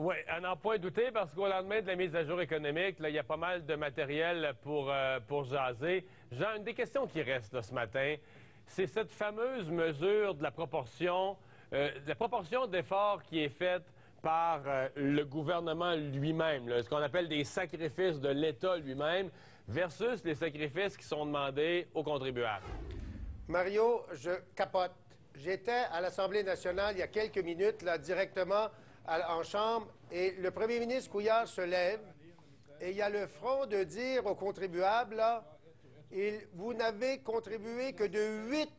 Oui, à n'en point douter, parce qu'au lendemain de la mise à jour économique, là, il y a pas mal de matériel pour jaser. Jean, une des questions qui reste là, ce matin, c'est cette fameuse mesure de la proportion d'efforts qui est faite par le gouvernement lui-même, ce qu'on appelle des sacrifices de l'État lui-même, versus les sacrifices qui sont demandés aux contribuables. Mario, je capote. J'étais à l'Assemblée nationale il y a quelques minutes, là, directement en chambre, et le premier ministre Couillard se lève, et il y a le front de dire aux contribuables, là, vous n'avez contribué que de 8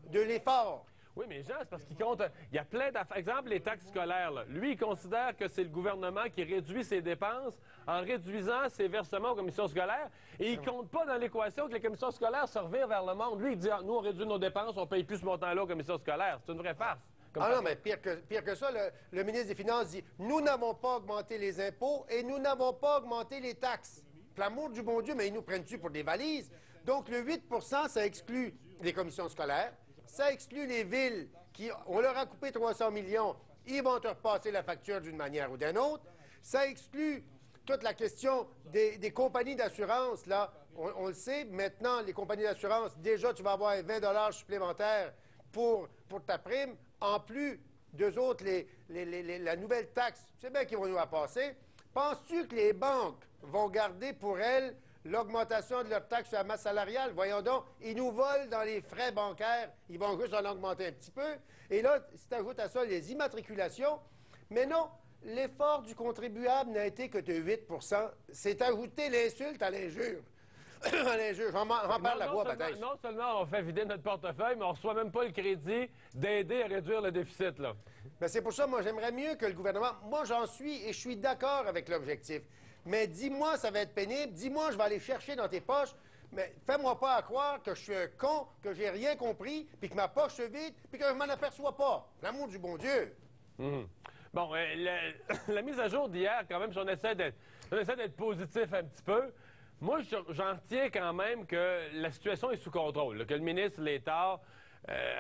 de l'effort. Oui, mais Jean, c'est parce qu'il compte. Il y a plein d'affaires. Exemple, les taxes scolaires. Là. Lui, il considère que c'est le gouvernement qui réduit ses dépenses en réduisant ses versements aux commissions scolaires. Et il compte pas dans l'équation que les commissions scolaires se revirent vers le monde. Lui, il dit nous, on réduit nos dépenses, on paye plus ce montant-là aux commissions scolaires. C'est une vraie farce. Ah non, mais pire que ça, le ministre des Finances dit nous n'avons pas augmenté les impôts et nous n'avons pas augmenté les taxes. Pour l'amour du bon Dieu, mais ils nous prennent-tu pour des valises? Donc, le 8 ça exclut les commissions scolaires. Ça exclut les villes on leur a coupé 300 millions, ils vont te repasser la facture d'une manière ou d'une autre. Ça exclut toute la question des compagnies d'assurance, là. On le sait, maintenant, les compagnies d'assurance, déjà, tu vas avoir 20 supplémentaires pour ta prime. En plus, d'eux autres, la nouvelle taxe, c'est bien qu'ils vont nous la passer. Penses-tu que les banques vont garder pour elles l'augmentation de leur taxe sur la masse salariale? Voyons donc, ils nous volent dans les frais bancaires. Ils vont juste en augmenter un petit peu. Et là, si tu ajoutes à ça les immatriculations, mais non, l'effort du contribuable n'a été que de 8 C'est ajouter l'insulte à l'injure. À l'injure. J'en parle la voix, peut-être. Non seulement on fait vider notre portefeuille, mais on ne reçoit même pas le crédit d'aider à réduire le déficit, là. Ben c'est pour ça, moi, j'aimerais mieux que le gouvernement... Moi, j'en suis et je suis d'accord avec l'objectif. Mais dis-moi, ça va être pénible. Dis-moi, je vais aller chercher dans tes poches. Mais fais-moi pas à croire que je suis un con, que j'ai rien compris, puis que ma poche se vide, puis que je m'en aperçois pas. L'amour du bon Dieu. Bon, la mise à jour d'hier, quand même, on essaie d'être positif un petit peu. Moi, j'en retiens quand même que la situation est sous contrôle, là, que le ministre Létard,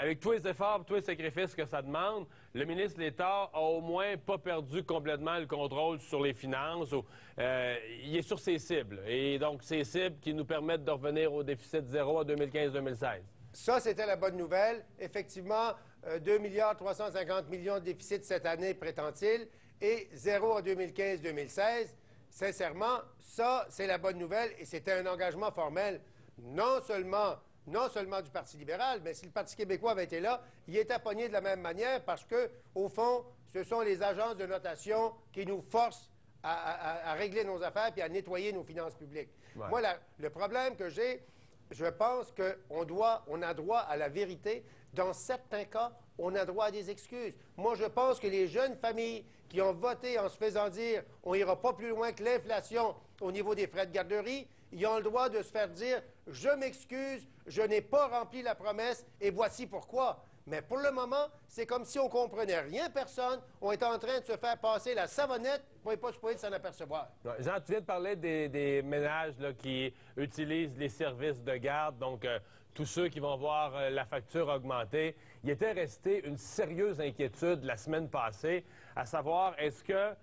avec tous les efforts, tous les sacrifices que ça demande, le ministre Létard a au moins pas perdu complètement le contrôle sur les finances. Il est sur ses cibles. Et donc, ces cibles qui nous permettent de revenir au déficit zéro en 2015-2016. Ça, c'était la bonne nouvelle. Effectivement, 2,350 milliards de déficit cette année, prétend-il, et zéro en 2015-2016. Sincèrement, ça, c'est la bonne nouvelle et c'était un engagement formel, non seulement du Parti libéral, mais si le Parti québécois avait été là, il était pogné de la même manière parce que, au fond, ce sont les agences de notation qui nous forcent à régler nos affaires puis à nettoyer nos finances publiques. Ouais. Moi, le problème que j'ai, je pense qu'on a droit à la vérité. Dans certains cas, on a droit à des excuses. Moi, je pense que les jeunes familles qui ont voté en se faisant dire on n'ira pas plus loin que l'inflation au niveau des frais de garderie, ils ont le droit de se faire dire « Je m'excuse, je n'ai pas rempli la promesse et voici pourquoi ». Mais pour le moment, c'est comme si on comprenait rien, personne. On est en train de se faire passer la savonnette, on n'est pas supposé s'en apercevoir. Jean, tu viens de parler des ménages là, qui utilisent les services de garde, donc tous ceux qui vont voir la facture augmenter. Il était resté une sérieuse inquiétude la semaine passée, à savoir, est-ce que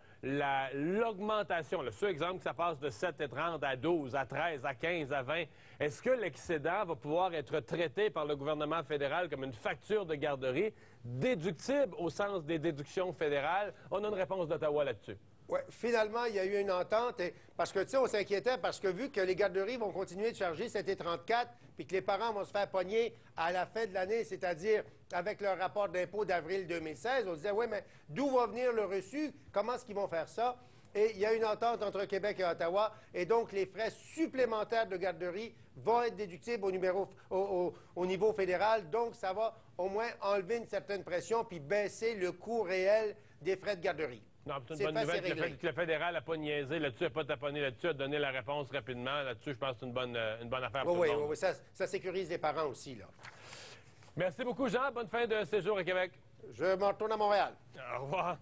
l'augmentation, le seul exemple que ça passe de 7,30 à 12, à 13, à 15, à 20, est-ce que l'excédent va pouvoir être traité par le gouvernement fédéral comme une facture de garderie déductible au sens des déductions fédérales? On a une réponse d'Ottawa là-dessus. Oui, finalement, il y a eu une entente, parce que, tu sais, on s'inquiétait parce que vu que les garderies vont continuer de charger 7,34 puis que les parents vont se faire pogner à la fin de l'année, c'est-à-dire avec leur rapport d'impôt d'avril 2016, on disait, oui, mais d'où va venir le reçu? Comment est-ce qu'ils vont faire ça? Et il y a une entente entre Québec et Ottawa, et donc les frais supplémentaires de garderie vont être déductibles au niveau fédéral, donc ça va au moins enlever une certaine pression puis baisser le coût réel des frais de garderie. Non, c'est une bonne nouvelle que le fédéral n'a pas niaisé là-dessus, n'a pas taponné là-dessus, a donné la réponse rapidement. Là-dessus, je pense que c'est une bonne affaire pour tout le monde. Oui, ça sécurise les parents aussi, là. Merci beaucoup, Jean. Bonne fin de séjour à Québec. Je m'en retourne à Montréal. Au revoir.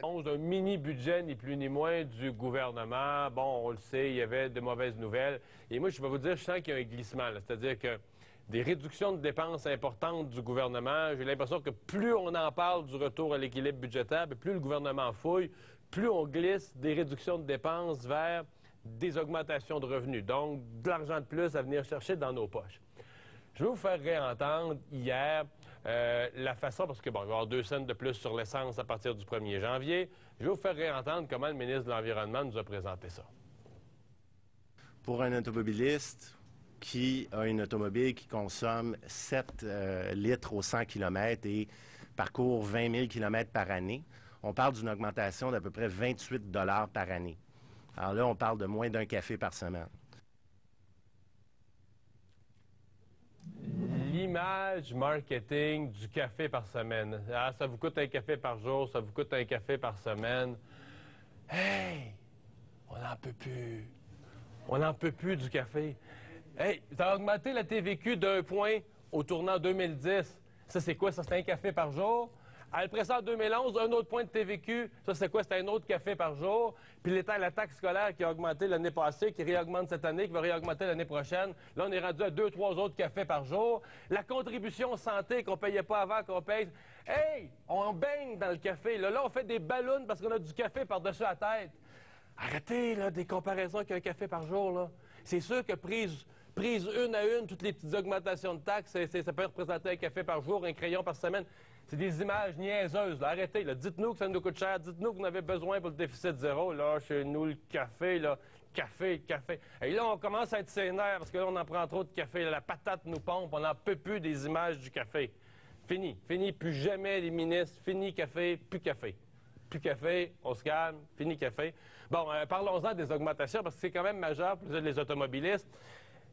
Un mini-budget, ni plus ni moins, du gouvernement. Bon, on le sait, il y avait de mauvaises nouvelles. Et moi, je vais vous dire, je sens qu'il y a un glissement. C'est-à-dire que des réductions de dépenses importantes du gouvernement. J'ai l'impression que plus on en parle du retour à l'équilibre budgétaire, plus le gouvernement fouille, plus on glisse des réductions de dépenses vers des augmentations de revenus. Donc, de l'argent de plus à venir chercher dans nos poches. Je vais vous faire réentendre hier la façon, parce que bon, il va y avoir 2 cents de plus sur l'essence à partir du 1er janvier. Je vais vous faire réentendre comment le ministre de l'Environnement nous a présenté ça. Pour un automobiliste qui a une automobile qui consomme 7 litres au 100 km et parcourt 20 000 km par année, on parle d'une augmentation d'à peu près 28 $ par année. Alors là, on parle de moins d'un café par semaine. L'image marketing du café par semaine. Ah, ça vous coûte un café par jour, ça vous coûte un café par semaine. Hey! On n'en peut plus. On n'en peut plus du café. Hey, t'as augmenté la TVQ d'1 point au tournant 2010. Ça, c'est quoi? Ça, c'est un café par jour? Après ça, en 2011, un autre point de TVQ. Ça, c'est quoi? C'est un autre café par jour. Puis la taxe scolaire qui a augmenté l'année passée, qui réaugmente cette année, qui va réaugmenter l'année prochaine. Là, on est rendu à 2-3 autres cafés par jour. La contribution santé qu'on ne payait pas avant, qu'on paye. Hey! On baigne dans le café. Là, on fait des ballons parce qu'on a du café par-dessus la tête. Arrêtez, là, des comparaisons avec un café par jour, là. C'est sûr que prise une à une, toutes les petites augmentations de taxes, ça peut représenter un café par jour, un crayon par semaine. C'est des images niaiseuses. Là. Arrêtez. Là. Dites-nous que ça nous coûte cher. Dites-nous que vous en avez besoin pour le déficit zéro. Là, chez nous, le café, là. Café. Et là, on commence à être sénère parce que là, on en prend trop de café. Là, la patate nous pompe. On n'en peut plus des images du café. Fini. Plus jamais les ministres. Fini café. Plus café. Plus café. On se calme. Fini café. Bon, parlons-en des augmentations parce que c'est quand même majeur pour les automobilistes.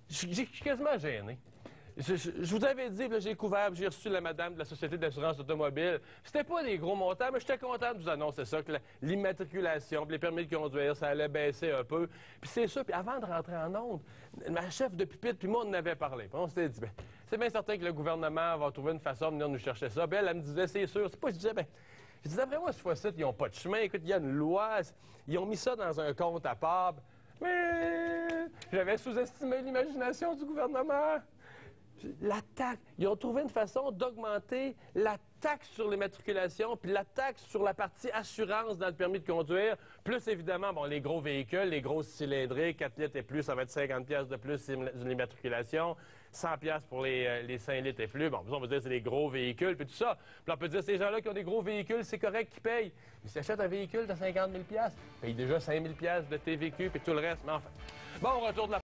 Je suis quasiment gêné. Je vous avais dit, là, j'ai couvert, j'ai reçu la madame de la Société d'assurance automobile. C'était pas des gros montants, mais j'étais content de vous annoncer ça, que l'immatriculation, les permis de conduire, ça allait baisser un peu. Puis c'est ça, puis avant de rentrer en onde, ma chef de pupitre, puis moi, on en avait parlé. Puis on s'était dit, c'est bien certain que le gouvernement va trouver une façon de venir nous chercher ça. Puis elle me disait, c'est sûr. C'est pas, je disais, d'après moi, cette fois-ci, ils n'ont pas de chemin. Écoute, il y a une loi, ils ont mis ça dans un compte à part. Mais j'avais sous-estimé l'imagination du gouvernement. La taxe. Ils ont trouvé une façon d'augmenter la taxe sur les matriculations puis la taxe sur la partie assurance dans le permis de conduire. Plus, évidemment, bon, les gros véhicules, les grosses cylindrées, 4 litres et plus, ça va être 50 $ de plus sur l'immatriculation. 100 $ pour les 5 litres et plus. Bon, on va dire c'est les gros véhicules, puis tout ça. Puis on peut dire ces gens-là qui ont des gros véhicules, c'est correct qu'ils payent. Ils s'achètent un véhicule de 50 000 $, ils payent déjà 5 000 $ de TVQ, puis tout le reste. Mais enfin, bon, on retourne la